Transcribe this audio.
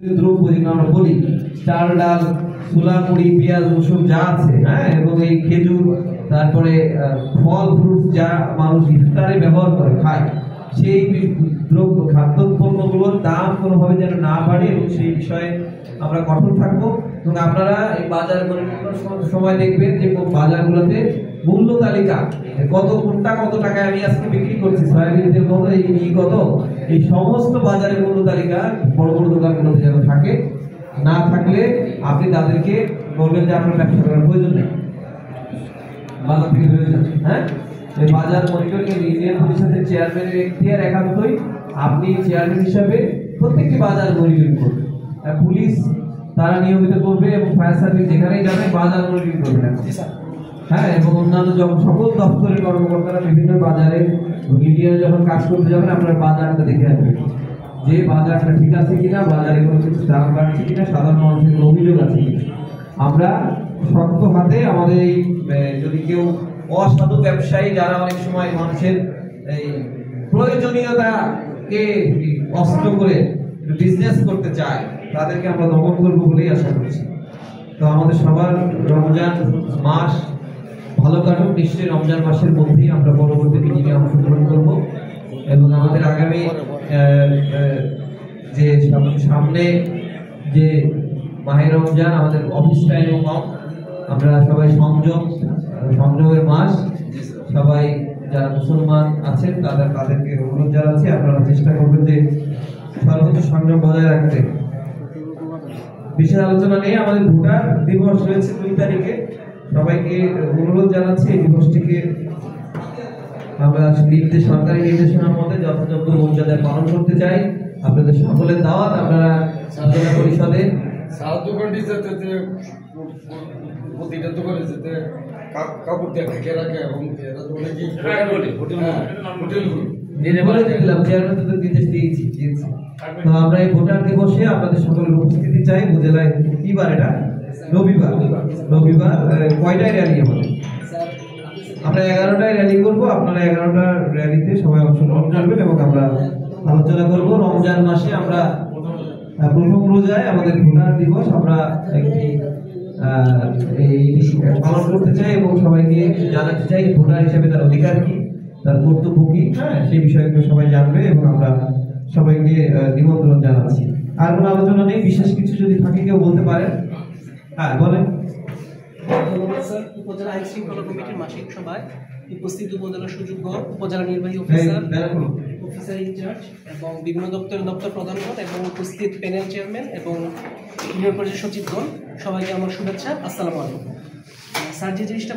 দ্রব্য যেগুলো আমরা বলি চাল ডাল ছোলা মুড়ি পেঁয়াজ রসুন যা আছে, হ্যাঁ, এবং এই খেজুর, তারপরে ফল ফ্রুট যা মানুষ ইফতারে ব্যবহার করে খায়, সেই দ্রব্য খাদ্যপণ্যগুলোর দাম কোনোভাবে যেন না বাড়ে এবং সেই বিষয়ে আমরা কঠোর থাকবো। এবং আপনারা এই বাজার সময় দেখবেন যে বাজারগুলোতে মূল্য তালিকা কোনটা কত টাকায় আমি আজকে বিক্রি করছি, সয়াবিন তেল কত, এই কত, এই সমস্ত বাজারের মূল্য তালিকা বড় বড় দোকানগুলোতে যেন থাকে। না থাকলে আপনি তাদেরকে বলবেন যে আপনার ব্যবসা করার প্রয়োজন নেই, বাজার থেকে বেরোয় যান। হ্যাঁ, এই বাজার মনিটরিং ইউনিয়ন পরিষদের চেয়ারম্যানের এখতিয়ার একান্তই আপনি চেয়ারম্যান হিসাবে প্রত্যেকটি বাজার মনিটরিং করবেন। পুলিশ তারা নিয়মিত করবে এবং ফায়ার সার্ভিস যেখানেই যাবে বাজার মনিটরিং করবে। হ্যাঁ, এবং অন্যান্য যখন সকল দপ্তরের কর্মকর্তারা বিভিন্ন বাজারে মিডিয়া যখন কাজ করতে যাবেন, আপনার বাজারটা দেখে আসবেন যে বাজারটা ঠিক আছে কিনা, বাজারে কোনো কিছু দাম বাড়ছে কিনা, সাধারণ মানুষের কোনো অভিযোগ আছে কিনা। আমরা শক্ত হাতে আমাদের এই যদি কেউ অসাধু ব্যবসায়ী যারা অনেক সময় মানুষের এই প্রয়োজনীয়তাকে অস্ত্র করে বিজনেস করতে চায়, তাদেরকে আমরা দমন করবো বলেই আশা করছি। তো আমাদের সবার রমজান মাস ভালো কাটুক, নিশ্চয়ই রমজান মাসের মধ্যেই আমরা পরবর্তী মিটিংয়ে অংশগ্রহণ করব এবং আমাদের আগামী যে সামনে যে মাহে রমজান, আমাদের অফিস টাইমও কম, আমরা সবাই সংযমের মাস, সবাই যারা মুসলমান আছেন তাদেরকে অনুরোধ জানাচ্ছি আপনারা চেষ্টা করবেন যে সর্বোচ্চ সংযম বজায় রাখতে। বিশেষ আলোচনা নেই, আমাদের ভোটার দিবস রয়েছে 2 তারিখে, সবাইকে অনুরোধ জানাচ্ছি এই দিবসটিকে আমরা সরকারি নির্দেশনার মধ্যে যথাযোগ্য মর্যাদায় পালন করতে চাই। আপনাদের সকলের দাওয়াত, আপনারা জেলা পরিষদে কাপড় দিয়ে ঢেকে রাখে এবং নির্দেশ দিয়েছি। তো আমরা এই ভোটার দিবসে আপনাদের সকলের উপস্থিতি চাই। উপজেলায় কি বার এটা? রবিবার কয়টায় র্যালি আমাদের? আমরা 11টায় র্যালি করবো, আপনারা 11টা র্যালিতে সবাই অংশগ্রহণ করবেন এবং আমরা আলোচনা করবো। রমজান মাসে আমরা প্রথম রোজায় আমাদের ভোটার দিবস আমরা একটি পালন করতে চাই এবং সবাইকে জানাতে চাই ভোটার হিসেবে তার অধিকার কি, তার কর্তব্য কি, হ্যাঁ, সেই বিষয়গুলো সবাই জানবে এবং আমরা সবাইকে নিমন্ত্রণ জানাচ্ছি। আর কোনো আলোচনা নেই, বিশেষ কিছু যদি থাকে কেউ বলতে পারেন। হ্যাঁ, বলেন। উপজেলা আইন শৃঙ্খলা কমিটির মাসিক সভায় উপস্থিত উপজেলা সুযোগ্য উপজেলা নির্বাহী অফিসার ইনচার্জ এবং বিভিন্ন দপ্তর প্রধানগণ এবং উপস্থিত প্যানেল চেয়ারম্যান এবং ইউনিয়ন পরিষদ সচিবগণ, সবাইকে আমার শুভেচ্ছা। আসসালামু আলাইকুম। স্যার যে জিনিসটা